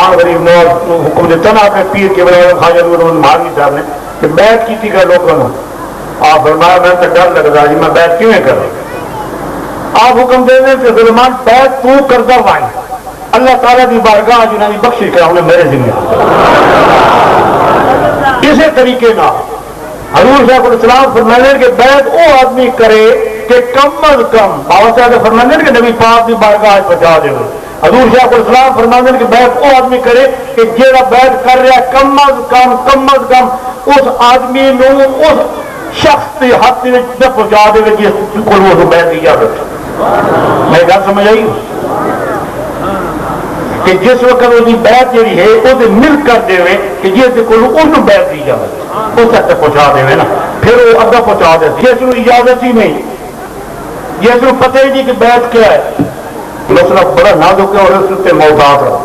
سلمان غریب نے حکم دیتا نا اپنے پیر کے بڑے خواجہ مہاجی صاحب نے کہ بیعت کی گئے لوگوں نے، آپ فرمایا میں تو ڈر لگ رہا جی میں بیعت کیوں کروں؟ آپ حکم دے دیں کہ سلمان بیعت تو کرتا وائیں اللہ تعالیٰ کی بارگاہ جنہوں نے بخشش کرا انہیں میرے ذمہ۔ اسی طریقے نہ حضور صاحب السلام فرمانے کہ بیعت وہ آدمی کرے کہ کم از کم بابا صاحب فرمانے کہ نبی پاک کی بارگاہ پہنچا دے۔ حضور صاحب السلام فرمانے کہ بیعت وہ آدمی کرے کہ جیڑا بیعت کر رہا کم از کم اس آدمی نو اس شخص کے ہاتھ میں پہنچا دے جس کو وہ بیعت کی اجازت۔ میں گل سمجھ آئی کہ جس وقت وہ بیعت جی ہے وہ مل کر دے کہ جس کو بیعت کی اجازت اس تک پہنچا دے نا، پھر وہ اگا پہنچا دے جس کو اجازت ہی نہیں، جس کو پتہ ہی نہیں کہ بیعت کیا ہے، مسئلہ بڑا نازک ہے اور اس سے محتاط رہو۔